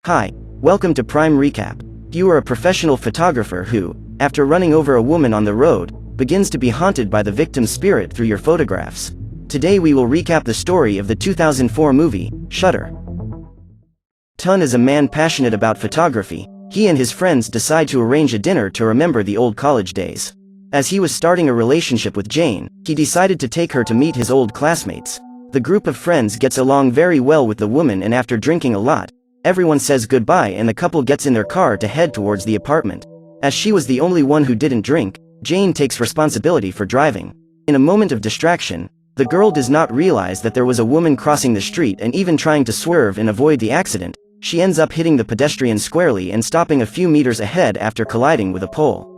Hi, welcome to Prime Recap. You are a professional photographer who, after running over a woman on the road, begins to be haunted by the victim's spirit through your photographs. Today we will recap the story of the 2004 movie, Shutter. Tun is a man passionate about photography. He and his friends decide to arrange a dinner to remember the old college days. As he was starting a relationship with Jane, he decided to take her to meet his old classmates. The group of friends gets along very well with the woman, and after drinking a lot, everyone says goodbye and the couple gets in their car to head towards the apartment. As she was the only one who didn't drink, Jane takes responsibility for driving. In a moment of distraction, the girl does not realize that there was a woman crossing the street, and even trying to swerve and avoid the accident, she ends up hitting the pedestrian squarely and stopping a few meters ahead after colliding with a pole.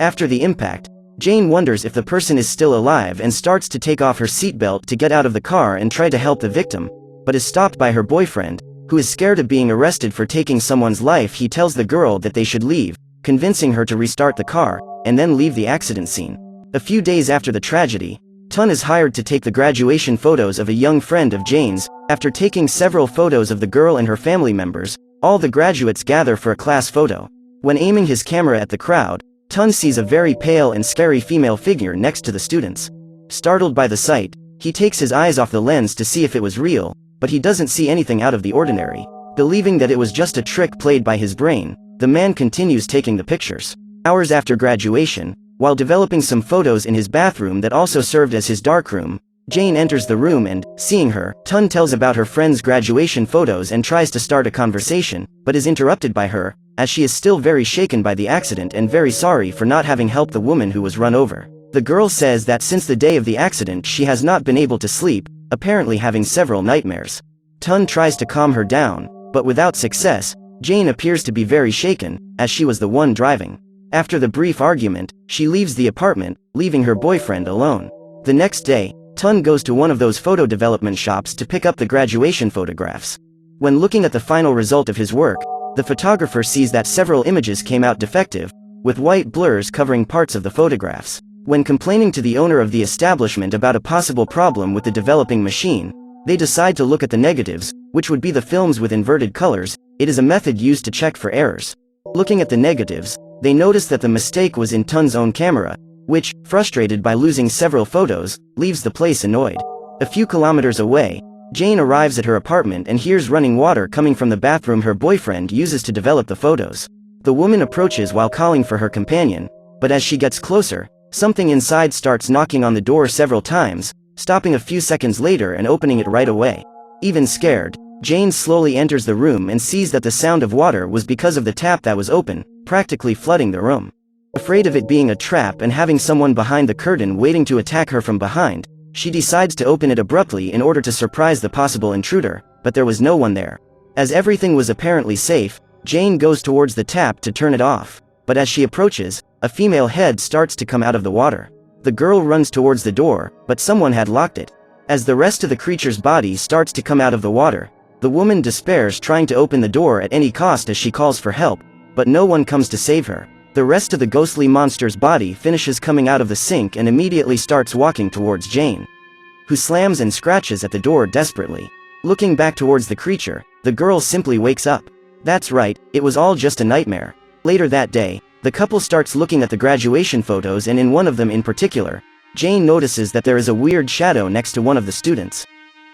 After the impact, Jane wonders if the person is still alive and starts to take off her seatbelt to get out of the car and try to help the victim, but is stopped by her boyfriend, who is scared of being arrested for taking someone's life. He tells the girl that they should leave, convincing her to restart the car, and then leave the accident scene. A few days after the tragedy, Tun is hired to take the graduation photos of a young friend of Jane's. After taking several photos of the girl and her family members, all the graduates gather for a class photo. When aiming his camera at the crowd, Tun sees a very pale and scary female figure next to the students. Startled by the sight, he takes his eyes off the lens to see if it was real, but he doesn't see anything out of the ordinary. Believing that it was just a trick played by his brain, the man continues taking the pictures. Hours after graduation, while developing some photos in his bathroom that also served as his darkroom, Jane enters the room and, seeing her, Tun tells about her friend's graduation photos and tries to start a conversation, but is interrupted by her, as she is still very shaken by the accident and very sorry for not having helped the woman who was run over. The girl says that since the day of the accident she has not been able to sleep, apparently having several nightmares. Tun tries to calm her down, but without success. Jane appears to be very shaken, as she was the one driving. After the brief argument, she leaves the apartment, leaving her boyfriend alone. The next day, Tun goes to one of those photo development shops to pick up the graduation photographs. When looking at the final result of his work, the photographer sees that several images came out defective, with white blurs covering parts of the photographs. When complaining to the owner of the establishment about a possible problem with the developing machine, they decide to look at the negatives, which would be the films with inverted colors. It is a method used to check for errors. Looking at the negatives, they notice that the mistake was in Tun's own camera, which, frustrated by losing several photos, leaves the place annoyed. A few kilometers away, Jane arrives at her apartment and hears running water coming from the bathroom her boyfriend uses to develop the photos. The woman approaches while calling for her companion, but as she gets closer, something inside starts knocking on the door several times, stopping a few seconds later and opening it right away. Even scared, Jane slowly enters the room and sees that the sound of water was because of the tap that was open, practically flooding the room. Afraid of it being a trap and having someone behind the curtain waiting to attack her from behind, she decides to open it abruptly in order to surprise the possible intruder, but there was no one there. As everything was apparently safe, Jane goes towards the tap to turn it off, but as she approaches, a female head starts to come out of the water. The girl runs towards the door, but someone had locked it. As the rest of the creature's body starts to come out of the water, the woman despairs, trying to open the door at any cost as she calls for help, but no one comes to save her. The rest of the ghostly monster's body finishes coming out of the sink and immediately starts walking towards Jane, who slams and scratches at the door desperately. Looking back towards the creature, the girl simply wakes up. That's right, it was all just a nightmare. Later that day, the couple starts looking at the graduation photos, and in one of them in particular, Jane notices that there is a weird shadow next to one of the students.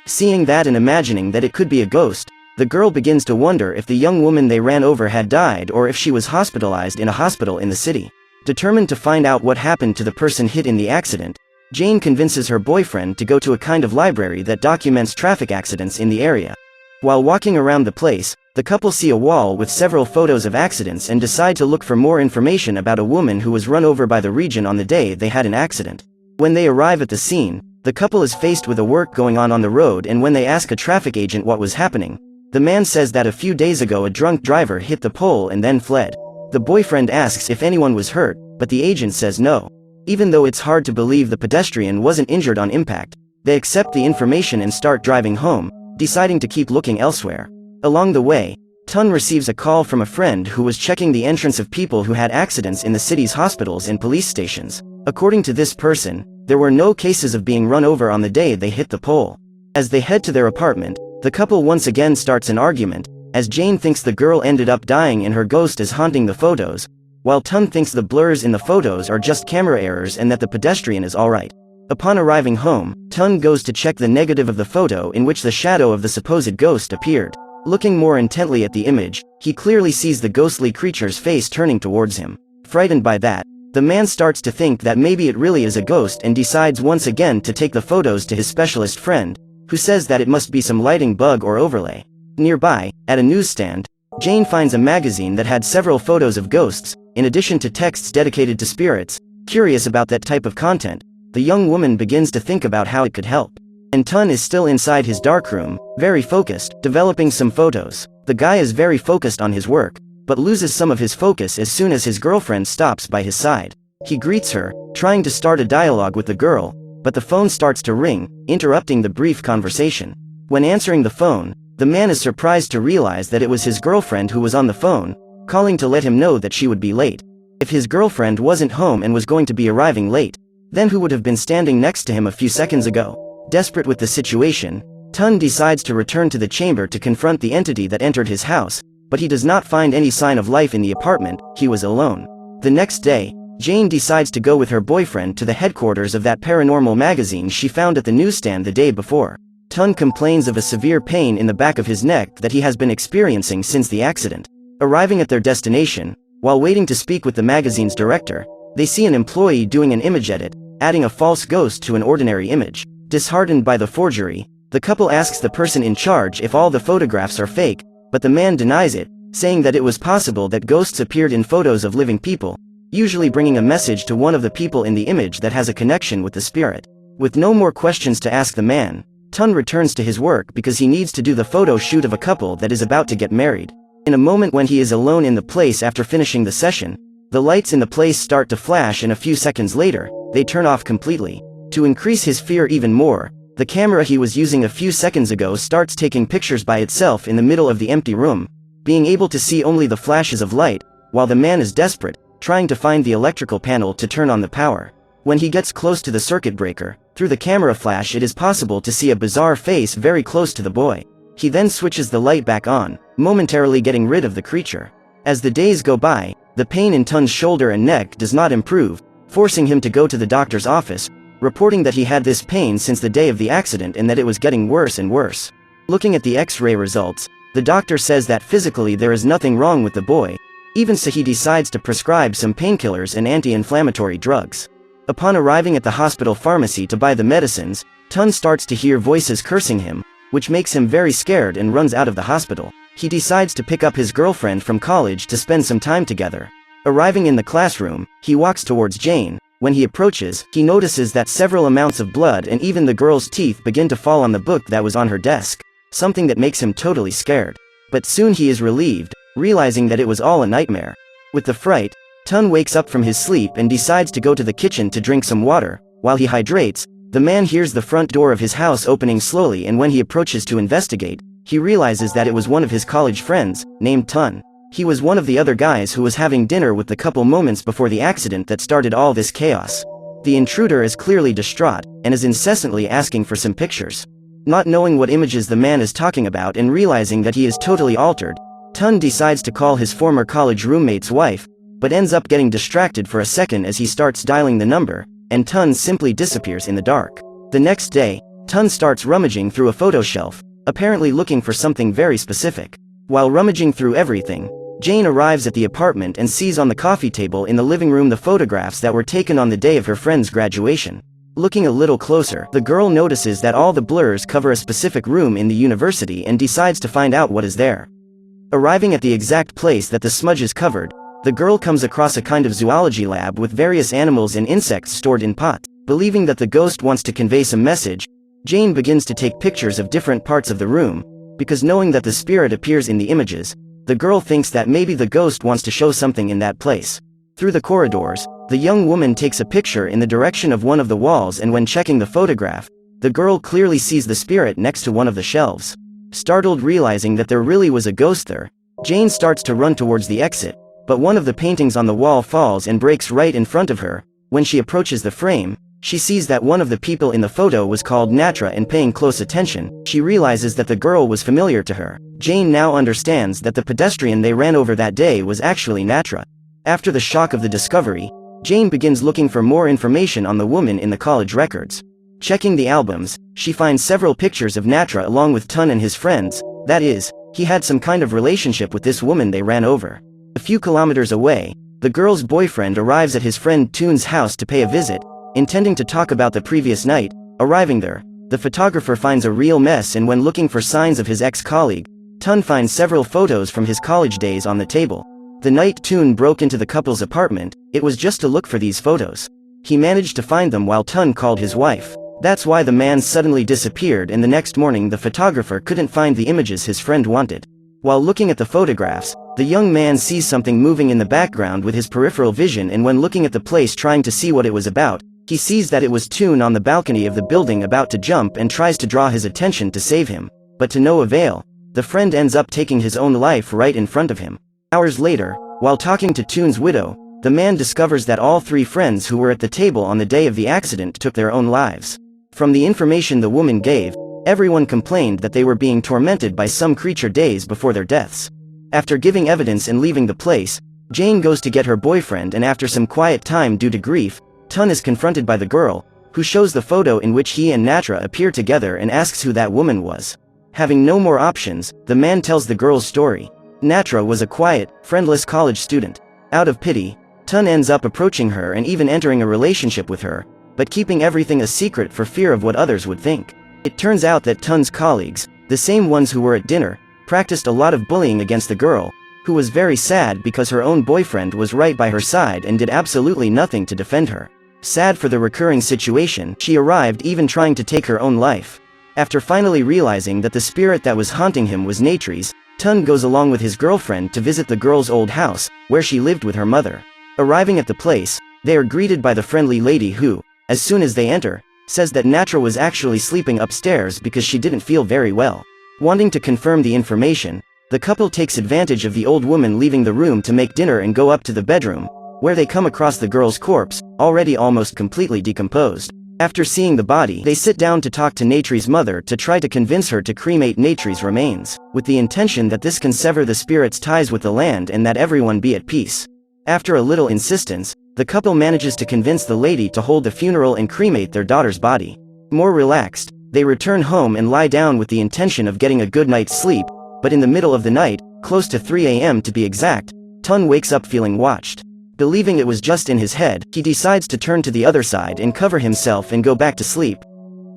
Seeing that and imagining that it could be a ghost, the girl begins to wonder if the young woman they ran over had died or if she was hospitalized in a hospital in the city. Determined to find out what happened to the person hit in the accident, Jane convinces her boyfriend to go to a kind of library that documents traffic accidents in the area. While walking around the place, the couple see a wall with several photos of accidents and decide to look for more information about a woman who was run over by the region on the day they had an accident. When they arrive at the scene, the couple is faced with a work going on the road, and when they ask a traffic agent what was happening, the man says that a few days ago a drunk driver hit the pole and then fled. The boyfriend asks if anyone was hurt, but the agent says no. Even though it's hard to believe the pedestrian wasn't injured on impact, they accept the information and start driving home, deciding to keep looking elsewhere. Along the way, Tun receives a call from a friend who was checking the entrance of people who had accidents in the city's hospitals and police stations. According to this person, there were no cases of being run over on the day they hit the pole. As they head to their apartment, the couple once again starts an argument, as Jane thinks the girl ended up dying and her ghost is haunting the photos, while Tun thinks the blurs in the photos are just camera errors and that the pedestrian is alright. Upon arriving home, Tun goes to check the negative of the photo in which the shadow of the supposed ghost appeared. Looking more intently at the image, he clearly sees the ghostly creature's face turning towards him. Frightened by that, the man starts to think that maybe it really is a ghost and decides once again to take the photos to his specialist friend, who says that it must be some lighting bug or overlay. Nearby, at a newsstand, Jane finds a magazine that had several photos of ghosts, in addition to texts dedicated to spirits. Curious about that type of content, the young woman begins to think about how it could help. And Tun is still inside his darkroom, very focused, developing some photos. The guy is very focused on his work, but loses some of his focus as soon as his girlfriend stops by his side. He greets her, trying to start a dialogue with the girl, but the phone starts to ring, interrupting the brief conversation. When answering the phone, the man is surprised to realize that it was his girlfriend who was on the phone, calling to let him know that she would be late. If his girlfriend wasn't home and was going to be arriving late, then who would have been standing next to him a few seconds ago? Desperate with the situation, Tun decides to return to the chamber to confront the entity that entered his house, but he does not find any sign of life in the apartment. He was alone. The next day, Jane decides to go with her boyfriend to the headquarters of that paranormal magazine she found at the newsstand the day before. Tun complains of a severe pain in the back of his neck that he has been experiencing since the accident. Arriving at their destination, while waiting to speak with the magazine's director, they see an employee doing an image edit, adding a false ghost to an ordinary image. Disheartened by the forgery, the couple asks the person in charge if all the photographs are fake, but the man denies it, saying that it was possible that ghosts appeared in photos of living people, usually bringing a message to one of the people in the image that has a connection with the spirit. With no more questions to ask the man, Tun returns to his work because he needs to do the photo shoot of a couple that is about to get married. In a moment when he is alone in the place after finishing the session, the lights in the place start to flash and a few seconds later, they turn off completely. To increase his fear even more, the camera he was using a few seconds ago starts taking pictures by itself in the middle of the empty room, being able to see only the flashes of light, while the man is desperate, trying to find the electrical panel to turn on the power. When he gets close to the circuit breaker, through the camera flash it is possible to see a bizarre face very close to the boy. He then switches the light back on, momentarily getting rid of the creature. As the days go by, the pain in Tun's shoulder and neck does not improve, forcing him to go to the doctor's office, reporting that he had this pain since the day of the accident and that it was getting worse and worse. Looking at the X-ray results, the doctor says that physically there is nothing wrong with the boy, even so he decides to prescribe some painkillers and anti-inflammatory drugs. Upon arriving at the hospital pharmacy to buy the medicines, Tun starts to hear voices cursing him, which makes him very scared and runs out of the hospital. He decides to pick up his girlfriend from college to spend some time together. Arriving in the classroom, he walks towards Jane. When he approaches, he notices that several amounts of blood and even the girl's teeth begin to fall on the book that was on her desk, something that makes him totally scared. But soon he is relieved, realizing that it was all a nightmare. With the fright, Tun wakes up from his sleep and decides to go to the kitchen to drink some water. While he hydrates, the man hears the front door of his house opening slowly, and when he approaches to investigate, he realizes that it was one of his college friends, named Tun. He was one of the other guys who was having dinner with the couple moments before the accident that started all this chaos. The intruder is clearly distraught, and is incessantly asking for some pictures. Not knowing what images the man is talking about and realizing that he is totally altered, Tun decides to call his former college roommate's wife, but ends up getting distracted for a second as he starts dialing the number, and Tun simply disappears in the dark. The next day, Tun starts rummaging through a photo shelf, apparently looking for something very specific. While rummaging through everything, Jane arrives at the apartment and sees on the coffee table in the living room the photographs that were taken on the day of her friend's graduation. Looking a little closer, the girl notices that all the blurs cover a specific room in the university and decides to find out what is there. Arriving at the exact place that the smudges covered, the girl comes across a kind of zoology lab with various animals and insects stored in pots. Believing that the ghost wants to convey some message, Jane begins to take pictures of different parts of the room, because knowing that the spirit appears in the images, the girl thinks that maybe the ghost wants to show something in that place. Through the corridors, the young woman takes a picture in the direction of one of the walls, and when checking the photograph, the girl clearly sees the spirit next to one of the shelves. Startled, realizing that there really was a ghost there, Jane starts to run towards the exit, but one of the paintings on the wall falls and breaks right in front of her. When she approaches the frame, She sees that one of the people in the photo was called Natra, and paying close attention, she realizes that the girl was familiar to her. Jane now understands that the pedestrian they ran over that day was actually Natra. After the shock of the discovery, Jane begins looking for more information on the woman in the college records. Checking the albums, she finds several pictures of Natra along with Tun and his friends. That is, he had some kind of relationship with this woman they ran over. A few kilometers away, the girl's boyfriend arrives at his friend Tun's house to pay a visit, intending to talk about the previous night. Arriving there, the photographer finds a real mess, and when looking for signs of his ex-colleague, Tun finds several photos from his college days on the table. The night Tun broke into the couple's apartment, it was just to look for these photos. He managed to find them while Tun called his wife. That's why the man suddenly disappeared, and the next morning the photographer couldn't find the images his friend wanted. While looking at the photographs, the young man sees something moving in the background with his peripheral vision, and when looking at the place trying to see what it was about, he sees that it was Tun on the balcony of the building about to jump and tries to draw his attention to save him, but to no avail. The friend ends up taking his own life right in front of him. Hours later, while talking to Tun's widow, the man discovers that all three friends who were at the table on the day of the accident took their own lives. From the information the woman gave, everyone complained that they were being tormented by some creature days before their deaths. After giving evidence and leaving the place, Jane goes to get her boyfriend, and after some quiet time due to grief, Tun is confronted by the girl, who shows the photo in which he and Natra appear together and asks who that woman was. Having no more options, the man tells the girl's story. Natra was a quiet, friendless college student. Out of pity, Tun ends up approaching her and even entering a relationship with her, but keeping everything a secret for fear of what others would think. It turns out that Tun's colleagues, the same ones who were at dinner, practiced a lot of bullying against the girl, who was very sad because her own boyfriend was right by her side and did absolutely nothing to defend her. Sad for the recurring situation, she arrived even trying to take her own life. After finally realizing that the spirit that was haunting him was Natri's, Tun goes along with his girlfriend to visit the girl's old house, where she lived with her mother. Arriving at the place, they are greeted by the friendly lady who, as soon as they enter, says that Natra was actually sleeping upstairs because she didn't feel very well. Wanting to confirm the information, the couple takes advantage of the old woman leaving the room to make dinner and go up to the bedroom, where they come across the girl's corpse, already almost completely decomposed. After seeing the body, they sit down to talk to Natri's mother to try to convince her to cremate Natri's remains, with the intention that this can sever the spirit's ties with the land and that everyone be at peace. After a little insistence, the couple manages to convince the lady to hold the funeral and cremate their daughter's body. More relaxed, they return home and lie down with the intention of getting a good night's sleep, but in the middle of the night, close to 3 a.m. to be exact, Tun wakes up feeling watched. Believing it was just in his head, he decides to turn to the other side and cover himself and go back to sleep.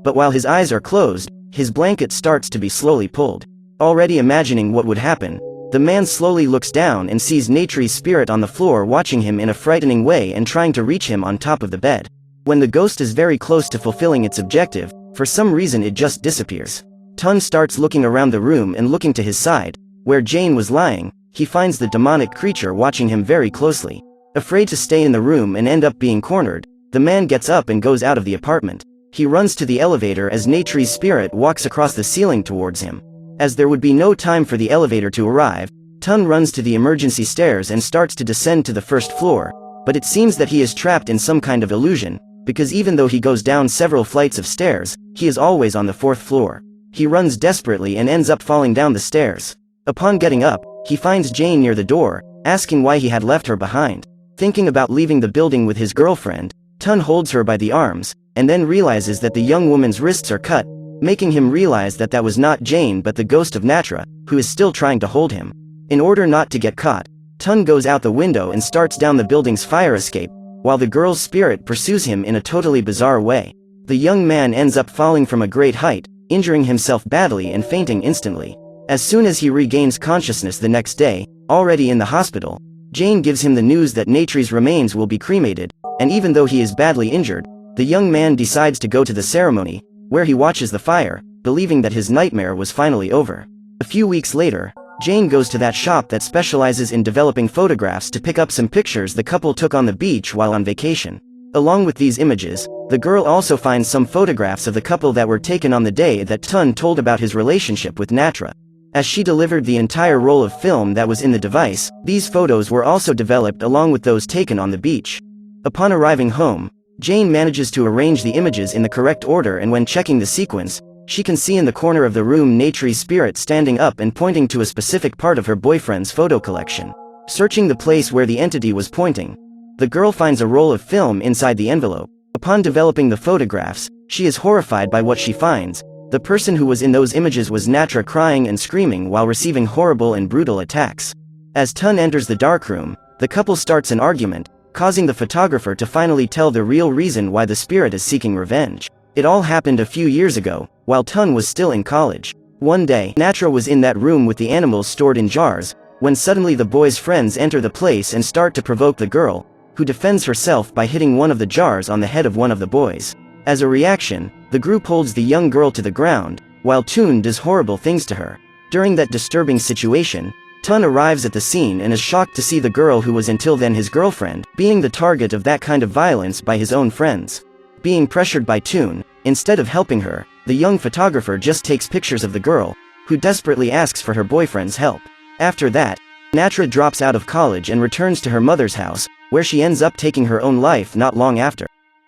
But while his eyes are closed, his blanket starts to be slowly pulled. Already imagining what would happen, the man slowly looks down and sees Natri's spirit on the floor watching him in a frightening way and trying to reach him on top of the bed. When the ghost is very close to fulfilling its objective, for some reason it just disappears. Tun starts looking around the room and looking to his side, where Jane was lying. He finds the demonic creature watching him very closely. Afraid to stay in the room and end up being cornered, the man gets up and goes out of the apartment. He runs to the elevator as Natri's spirit walks across the ceiling towards him. As there would be no time for the elevator to arrive, Tun runs to the emergency stairs and starts to descend to the first floor, but it seems that he is trapped in some kind of illusion, because even though he goes down several flights of stairs, he is always on the 4th floor. He runs desperately and ends up falling down the stairs. Upon getting up, he finds Jane near the door, asking why he had left her behind. Thinking about leaving the building with his girlfriend, Tun holds her by the arms, and then realizes that the young woman's wrists are cut, making him realize that that was not Jane but the ghost of Natra, who is still trying to hold him. In order not to get caught, Tun goes out the window and starts down the building's fire escape, while the girl's spirit pursues him in a totally bizarre way. The young man ends up falling from a great height, injuring himself badly and fainting instantly. As soon as he regains consciousness the next day, already in the hospital, Jane gives him the news that Natri's remains will be cremated, and even though he is badly injured, the young man decides to go to the ceremony, where he watches the fire, believing that his nightmare was finally over. A few weeks later, Jane goes to that shop that specializes in developing photographs to pick up some pictures the couple took on the beach while on vacation. Along with these images, the girl also finds some photographs of the couple that were taken on the day that Tun told about his relationship with Natra. As she delivered the entire roll of film that was in the device, these photos were also developed along with those taken on the beach. Upon arriving home, Jane manages to arrange the images in the correct order, and when checking the sequence, she can see in the corner of the room Natri's spirit standing up and pointing to a specific part of her boyfriend's photo collection. Searching the place where the entity was pointing, the girl finds a roll of film inside the envelope. Upon developing the photographs, she is horrified by what she finds. The person who was in those images was Natra, crying and screaming while receiving horrible and brutal attacks. As Tun enters the darkroom, the couple starts an argument, causing the photographer to finally tell the real reason why the spirit is seeking revenge. It all happened a few years ago, while Tun was still in college. One day, Natra was in that room with the animals stored in jars, when suddenly the boy's friends enter the place and start to provoke the girl, who defends herself by hitting one of the jars on the head of one of the boys. As a reaction, the group holds the young girl to the ground, while Tun does horrible things to her. During that disturbing situation, Tun arrives at the scene and is shocked to see the girl who was until then his girlfriend, being the target of that kind of violence by his own friends. Being pressured by Tun, instead of helping her, the young photographer just takes pictures of the girl, who desperately asks for her boyfriend's help. After that, Natra drops out of college and returns to her mother's house, where she ends up taking her own life not long after.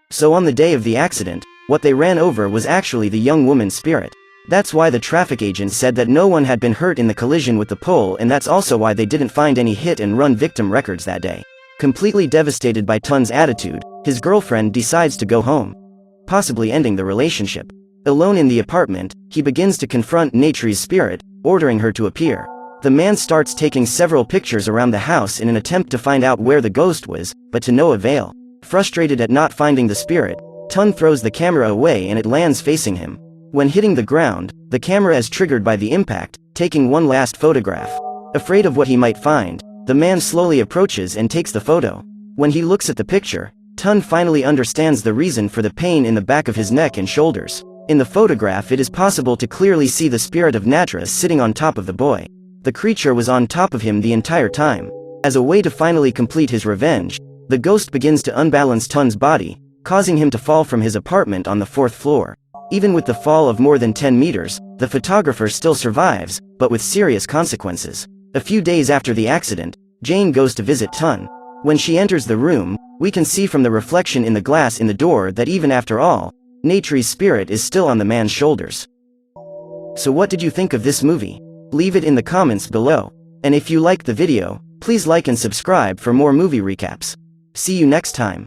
So on the day of the accident, what they ran over was actually the young woman's spirit. That's why the traffic agent said that no one had been hurt in the collision with the pole, and that's also why they didn't find any hit-and-run victim records that day. Completely devastated by Tun's attitude, his girlfriend decides to go home, possibly ending the relationship. Alone in the apartment, he begins to confront Natri's spirit, ordering her to appear. The man starts taking several pictures around the house in an attempt to find out where the ghost was, but to no avail. Frustrated at not finding the spirit, Tun throws the camera away and it lands facing him. When hitting the ground, the camera is triggered by the impact, taking one last photograph. Afraid of what he might find, the man slowly approaches and takes the photo. When he looks at the picture, Tun finally understands the reason for the pain in the back of his neck and shoulders. In the photograph, it is possible to clearly see the spirit of Natra sitting on top of the boy. The creature was on top of him the entire time. As a way to finally complete his revenge, the ghost begins to unbalance Tun's body, causing him to fall from his apartment on the 4th floor. Even with the fall of more than 10 meters, the photographer still survives, but with serious consequences. A few days after the accident, Jane goes to visit Tun. When she enters the room, we can see from the reflection in the glass in the door that even after all, Natri's spirit is still on the man's shoulders. So what did you think of this movie? Leave it in the comments below. And if you liked the video, please like and subscribe for more movie recaps. See you next time.